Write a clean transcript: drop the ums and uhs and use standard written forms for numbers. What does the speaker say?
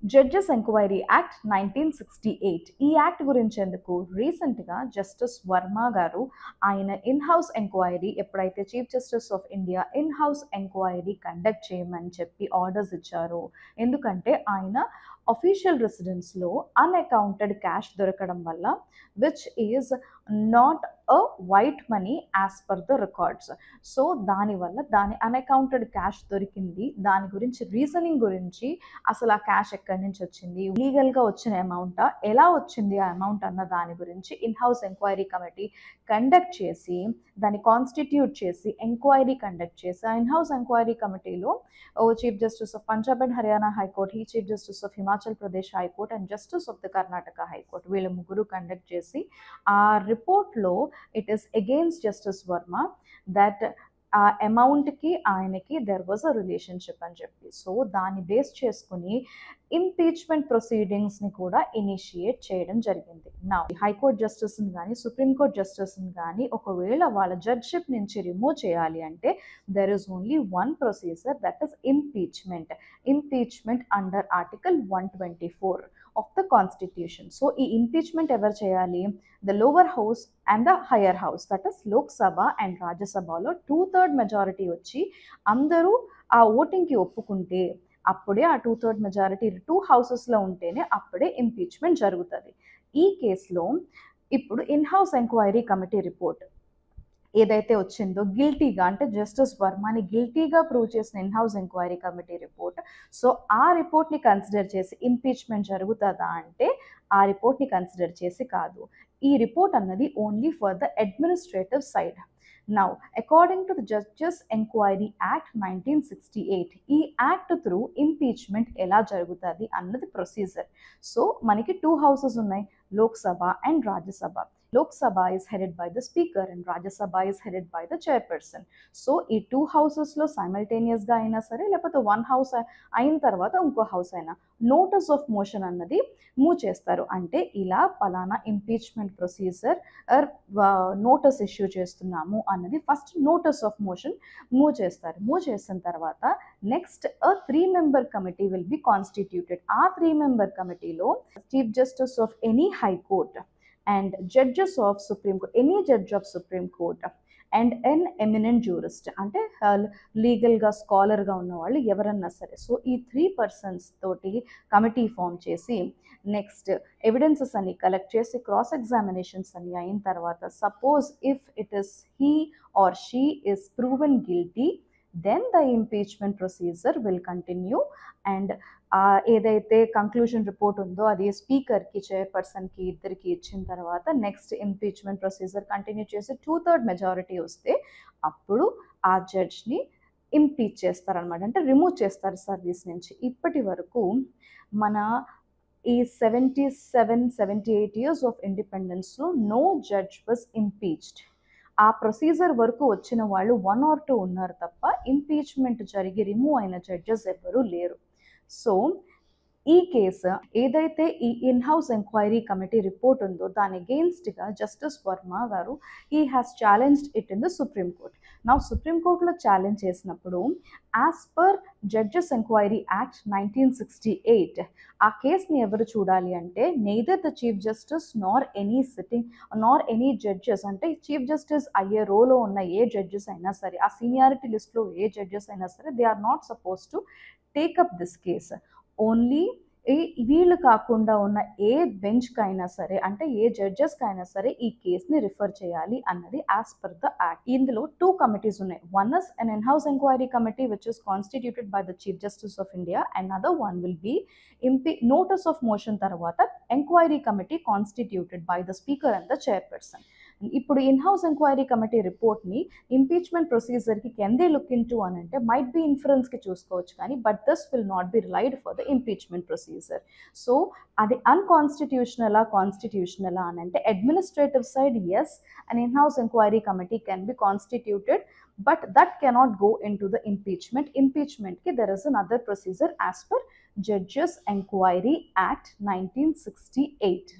Judges enquiry act 1968 ఈ act గురించి ఎందుకు రీసెంట్గా జస్టిస్ వర్మ గారు ఆయన ఇన్ హౌస్ ఎంక్వైరీ ఎప్పుడైతే chief justice of India in house enquiry conduct చేయమని చెప్పి ఆర్డర్స్ ఇచ్చారు. ఎందుకంటే ఆయన అఫీషియల్ రెసిడెన్స్లో అన్అకౌంటెడ్ క్యాష్ దొరకడం వల్ల which is not a white money as per the records. So దానివల్ల దాని అన్అకౌంటెడ్ క్యాష్ దొరికింది, దాని గురించి రీజనింగ్ గురించి అసలు ఆ క్యాష్ ఎక్కడి నుంచి వచ్చింది, లీగల్గా వచ్చిన అమౌంట్ ఎలా వచ్చింది ఆ అమౌంట్ అన్న దాని గురించి in house enquiry committee conduct చేసి దాన్ని కాన్స్టిట్యూట్ చేసి ఎంక్వైరీ కండక్ట్ చేసి ఆ ఇన్ హౌస్ ఎంక్వైరీ కమిటీలో chief justice of Punjab and Haryana high court, ఈ chief justice of Himachal Pradesh high court and justice of the Karnataka high court వీళ్ళ ముగ్గురు కండక్ట్ చేసి ఆ రిపోర్ట్లో it is against justice Verma that ఆ అమౌంట్కి ఆయనకి దెర్ వాజ్ అ రిలేషన్షిప్ అని చెప్పి. సో దాన్ని బేస్ చేసుకుని ఇంపీచ్మెంట్ ప్రొసీడింగ్స్ని కూడా ఇనిషియేట్ చేయడం జరిగింది. నా హైకోర్టు జస్టిస్ని కానీ సుప్రీంకోర్టు జస్టిస్ని కానీ ఒకవేళ వాళ్ళ జడ్జిషిప్ నుంచి రిమూవ్ చేయాలి అంటే there is only one procedure, that is impeachment under article 124 of the constitution. So ఈ ఇంపీచ్మెంట్ ఎవరు చేయాలి? The lower house and the higher house, that is Lok Sabha and రాజ్యసభలో 2/3 మెజారిటీ వచ్చి అందరూ ఆ ఓటింగ్కి ఒప్పుకుంటే అప్పుడే ఆ 2/3 మెజారిటీ 2 హౌసెస్లో ఉంటేనే అప్పుడే ఇంపీచ్మెంట్ జరుగుతుంది. ఈ కేసులో ఇప్పుడు in house enquiry committee report ఏదైతే వచ్చిందో గిల్టీగా, అంటే జస్టిస్ వర్మని గిల్టీగా ప్రూవ్ చేసిన in house enquiry committee report, so ఆ రిపోర్ట్ని కన్సిడర్ చేసి ఇంపీచ్మెంట్ జరుగుతుందా అంటే ఆ రిపోర్ట్ని కన్సిడర్ చేసి కాదు. ఈ రిపోర్ట్ అన్నది only for the administrative side. Now, according to the Judges Enquiry Act 1968, ఈ యాక్ట్ త్రూ ఇంపీచ్మెంట్ ఎలా జరుగుతుంది అన్నది ప్రొసీజర్. సో మనకి 2 హౌసెస్ ఉన్నాయి, Lok Sabha and Rajya Sabha. Lok Sabha is headed by the speaker and Rajya Sabha is headed by the chairperson. So ఈ 2 హౌసెస్లో సైమల్టేనియస్గా అయినా సరే లేకపోతే 1 హౌస్ అయిన తర్వాత ఇంకో హౌస్ అయినా నోటీస్ ఆఫ్ మోషన్ అన్నది మూవ్ చేస్తారు. అంటే ఇలా పలానా ఇంపీచ్మెంట్ ప్రొసీజర్ నోటీస్ ఇష్యూ చేస్తున్నాము అన్నది first notice of motion move చేస్తారు. మూవ్ చేసిన తర్వాత next 3-member committee will be constituted. ఆ 3-member కమిటీలో chief justice of any high court and judges of Supreme Court, any judge of Supreme Court and an eminent jurist, అంటే లీగల్గా స్కాలర్గా ఉన్న వాళ్ళు ఎవరన్నా సరే. సో ఈ 3 persons తోటి కమిటీ ఫామ్ చేసి నెక్స్ట్ ఎవిడెన్సెస్ అన్ని కలెక్ట్ చేసి క్రాస్ ఎగ్జామినేషన్స్ అన్ని అయిన తర్వాత suppose if it is he or she is proven guilty, then the impeachment procedure will continue and ఏదైతే కంక్లూజన్ రిపోర్ట్ ఉందో అది స్పీకర్కి, చైర్పర్సన్కి ఇద్దరికి ఇచ్చిన తర్వాత నెక్స్ట్ ఇంపీచ్మెంట్ ప్రొసీజర్ కంటిన్యూ చేసి 2/3 మెజారిటీ వస్తే అప్పుడు ఆ జడ్జ్ని ఇంపీచ్ చేస్తారనమాట, అంటే రిమూవ్ చేస్తారు సర్వీస్ నుంచి. ఇప్పటి వరకు మన ఈ 77-78 years ఆఫ్ ఇండిపెండెన్స్లో నో జడ్జ్ వాజ్ ఇంపీచ్డ్. ఆ ప్రొసీజర్ వరకు వచ్చిన వాళ్ళు 1 or 2 ఉన్నారు తప్ప ఇంపీచ్మెంట్ జరిగి రిమూవ్ అయిన జడ్జెస్ ఎవ్వరూ లేరు. సో ఈ కేసు ఏదైతే ఈ in house enquiry committee report ఉందో దాని అగెయిన్స్ట్గా జస్టిస్ వర్మ గారు he has challenged it in the supreme court. నా సుప్రీం కోర్టులో ఛాలెంజ్ చేసినప్పుడు as per judges enquiry act 1968 ఆ కేసుని ఎవరు చూడాలి అంటే neither the chief justice Nar any sitting Nar any judges, అంటే చీఫ్ జస్టిస్ అయ్యే రోలో ఉన్న ఏ జడ్జెస్ అయినా సరే, ఆ సీనియారిటీ లిస్ట్లో ఏ జడ్జెస్ అయినా సరే, they are not suppose to take up this case. Only వీళ్ళు కాకుండా ఉన్న ఏ బెంచ్కి అయినా సరే, అంటే ఏ జడ్జెస్కి అయినా సరే ఈ కేసుని రిఫర్ చేయాలి అన్నది యాజ్ పర్ ద యాక్ట్. ఇందులో 2 committees ఉన్నాయి. One is an in house enquiry committee which is constituted by the chief justice of India and other one will be notice of motion తర్వాత enquiry committee constituted by the speaker and the chairperson. ఇప్పుడు in house enquiry committee రిపోర్ట్ని impeachment ప్రొసీజర్కి can they look into అని అంటే might be ఇన్ఫరెన్స్కి చూసుకోవచ్చు కానీ but this will not be relied for the impeachment procedure. So అది అన్కాన్స్టిట్యూషనలా కాన్స్టిట్యూషనలా అని అంటే administrative side as an in-house inquiry committee can be constituted, but that cannot go into the impeachment. Impeachment ki there is another procedure as per Judges Enquiry Act 1968.